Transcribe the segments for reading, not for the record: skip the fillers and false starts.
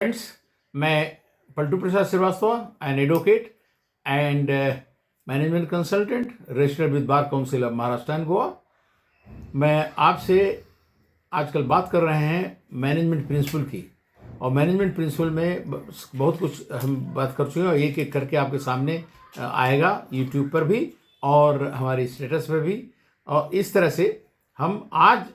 Friends, मैं Paltu Prasad Srivastava an advocate and management consultant registered with bar council of Maharashtra and Goa. मैं आपसे आजकल बात कर रहे हैं मैनेजमेंट प्रिंसिपल की, और मैनेजमेंट प्रिंसिपल में बहुत कुछ हम बात कर चुके हैं और एक एक करके आपके सामने आएगा यूट्यूब पर भी और हमारे स्टेटस पर भी। और इस तरह से हम आज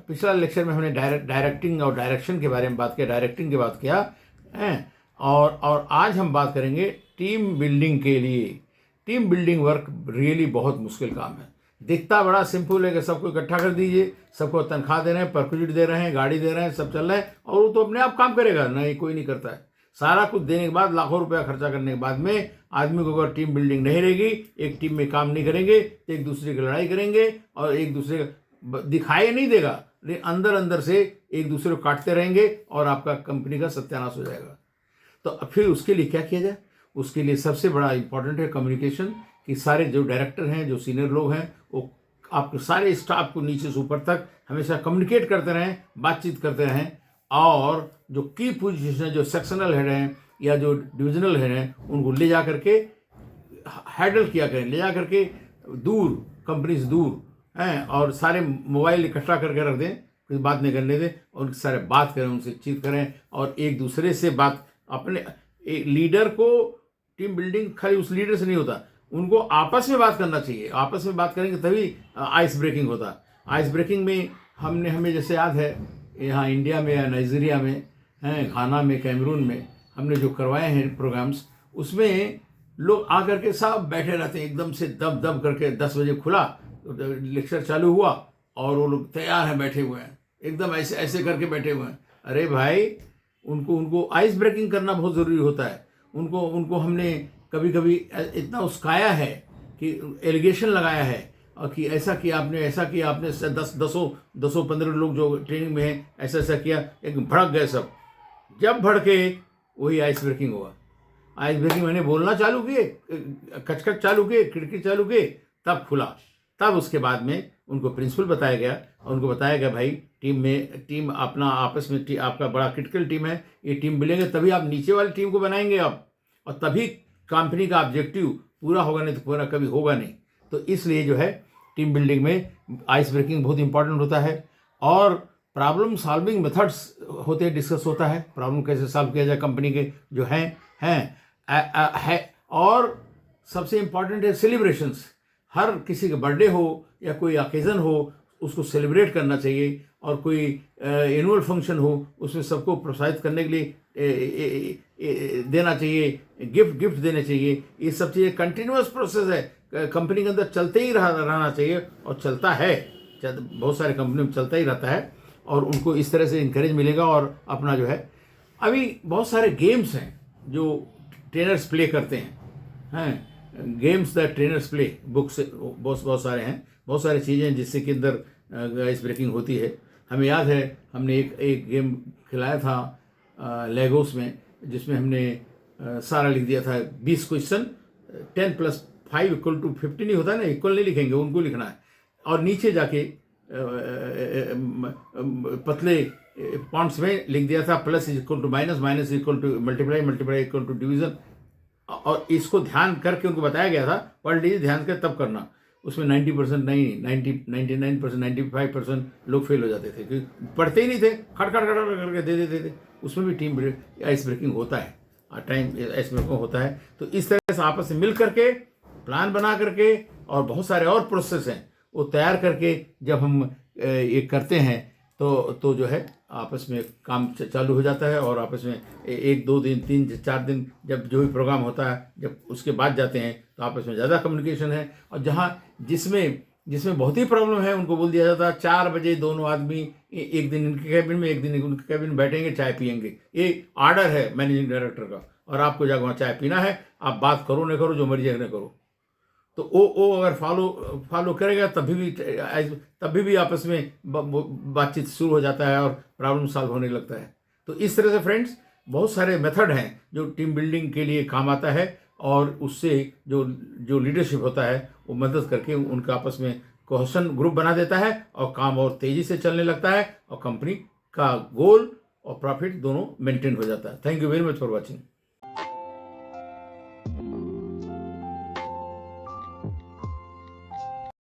पिछला लेक्चर में हमने डायरेक्टिंग और डायरेक्शन के बारे में बात किया, डायरेक्टिंग की बात किया है। और आज हम बात करेंगे टीम बिल्डिंग के लिए। टीम बिल्डिंग वर्क रियली बहुत मुश्किल काम है। दिखता बड़ा सिंपल है कि सबको इकट्ठा कर दीजिए, सबको तनख्वाह दे रहे हैं, परक्यूट दे रहे हैं, गाड़ी दे रहे हैं, सब चल रहा है और वो तो अपने आप काम करेगा। नहीं, कोई नहीं करता है। सारा कुछ देने के बाद, लाखों रुपया खर्चा करने के बाद में आदमी को अगर टीम बिल्डिंग नहीं रहेगी, एक टीम में काम नहीं करेंगे तो एक दूसरे की लड़ाई करेंगे और एक दूसरे का दिखाई नहीं देगा, लेकिन अंदर अंदर से एक दूसरे को काटते रहेंगे और आपका कंपनी का सत्यानाश हो जाएगा। तो फिर उसके लिए क्या किया जाए? उसके लिए सबसे बड़ा इंपॉर्टेंट है कम्युनिकेशन, कि सारे जो डायरेक्टर हैं, जो सीनियर लोग हैं, वो आपके सारे स्टाफ को नीचे से ऊपर तक हमेशा कम्युनिकेट करते रहें, बातचीत करते रहें। और जो की पोजीशन, जो सेक्शनल हेड हैं या जो डिविजनल हेड हैं, उनको ले जा करके हैंडल किया करें, ले जा करके दूर, कंपनी से दूर हैं, और सारे मोबाइल इकट्ठा करके रख दें, कोई बात नहीं करने दें, और उनके सारे बात करें, उनसे चीत करें और एक दूसरे से बात। अपने एक लीडर को टीम बिल्डिंग खाली उस लीडर से नहीं होता, उनको आपस में बात करना चाहिए। आपस में बात करेंगे तभी आइस ब्रेकिंग होता। आइस ब्रेकिंग में हमें जैसे याद है, यहाँ इंडिया में या नाइजीरिया में हैं, घाना में, कैमरून में हमने जो करवाए हैं प्रोग्राम्स, उसमें लोग आकर के सब बैठे रहते हैं एकदम से दब दब करके। 10 बजे खुला, लेक्चर चालू हुआ और वो लोग तैयार हैं, बैठे हुए हैं, एकदम ऐसे ऐसे करके बैठे हुए हैं। अरे भाई, उनको आइस ब्रेकिंग करना बहुत ज़रूरी होता है। उनको हमने कभी कभी इतना उस्काया है कि एलिगेशन लगाया है और कि ऐसा किया आपने, ऐसा किया आपने, 10-15 लोग जो ट्रेनिंग में हैं, ऐसा ऐसा किया, एक भड़क गए सब। जब भड़के वही आइस ब्रेकिंग हुआ। आइस ब्रेकिंग मैंने बोलना चालू किए, कचकच चालू किए, खिड़की चालू किए, तब खुला। तब उसके बाद में उनको प्रिंसिपल बताया गया और उनको बताया गया, भाई टीम अपना आपस में आपका बड़ा क्रिटिकल टीम है, ये टीम मिलेंगे तभी आप नीचे वाली टीम को बनाएंगे आप, और तभी कंपनी का ऑब्जेक्टिव पूरा होगा, नहीं तो पूरा कभी होगा नहीं। तो इसलिए जो है टीम बिल्डिंग में आइस ब्रेकिंग बहुत इंपॉर्टेंट होता है। और प्रॉब्लम सॉल्विंग मेथड्स होते हैं, डिस्कस होता है प्रॉब्लम कैसे सॉल्व किया जाए कंपनी के जो हैं। और सबसे इम्पॉर्टेंट है सेलिब्रेशंस। हर किसी का बर्थडे हो या कोई ओकेज़न हो, उसको सेलिब्रेट करना चाहिए। और कोई एनुअल फंक्शन हो, उसमें सबको प्रोत्साहित करने के लिए देना चाहिए, गिफ्ट देने चाहिए। ये सब चीज़ें कंटिन्यूअस प्रोसेस है, कंपनी के अंदर चलते ही रहना चाहिए, और चलता है। बहुत सारे कंपनी में चलता ही रहता है, और उनको इस तरह से इंकरेज मिलेगा। और अपना जो है, अभी बहुत सारे गेम्स हैं जो ट्रेनर्स प्ले करते हैं, games the trainers play, books बहुत सारे हैं, बहुत सारी चीज़ें जिससे कि अंदर आइस ब्रेकिंग होती है। हमें याद है, हमने एक गेम खिलाया था लेगोस में, जिसमें हमने सारा लिख दिया था 20 क्वेश्चन। 10 + 5 = 15 नहीं होता ना, इक्वल नहीं लिखेंगे, उनको लिखना है। और नीचे जाके पतले पॉइंट्स में लिख दिया था += -, -=, डिवीजन। और इसको ध्यान करके उनको बताया गया था, पढ़ लीजिए, ध्यान कर तब करना। उसमें 90% नहीं, 99%, 95% लोग फेल हो जाते थे, क्योंकि पढ़ते ही नहीं थे, खट करके दे देते थे। उसमें भी टीम आइस ब्रेकिंग होता है, टाइम आइस ब्रेकिंग होता है। तो इस तरह से आपस में मिल करके, प्लान बना करके, और बहुत सारे और प्रोसेस हैं वो तैयार करके जब हम ये करते हैं, तो जो है आपस में काम चालू हो जाता है। और आपस में 1-2 दिन, 3-4 दिन, जब जो भी प्रोग्राम होता है, जब उसके बाद जाते हैं, तो आपस में ज़्यादा कम्युनिकेशन है। और जिसमें बहुत ही प्रॉब्लम है, उनको बोल दिया जाता है 4 बजे दोनों आदमी एक दिन इनके कैबिन में, एक दिन उनके कैबिन में बैठेंगे, चाय पियेंगे। ये आर्डर है मैनेजिंग डायरेक्टर का, और आपको जाकर वहाँ चाय पीना है। आप बात करो न करो, जो मर्जी न करो, तो वो अगर फॉलो करेगा तभी भी आपस में बातचीत शुरू हो जाता है और प्रॉब्लम सॉल्व होने लगता है। तो इस तरह से फ्रेंड्स, बहुत सारे मेथड हैं जो टीम बिल्डिंग के लिए काम आता है, और उससे जो लीडरशिप होता है वो मदद करके उनका आपस में कोहेशन ग्रुप बना देता है, और काम और तेज़ी से चलने लगता है, और कंपनी का गोल और प्रॉफिट दोनों मेंटेन हो जाता है। Thank you very much for watching.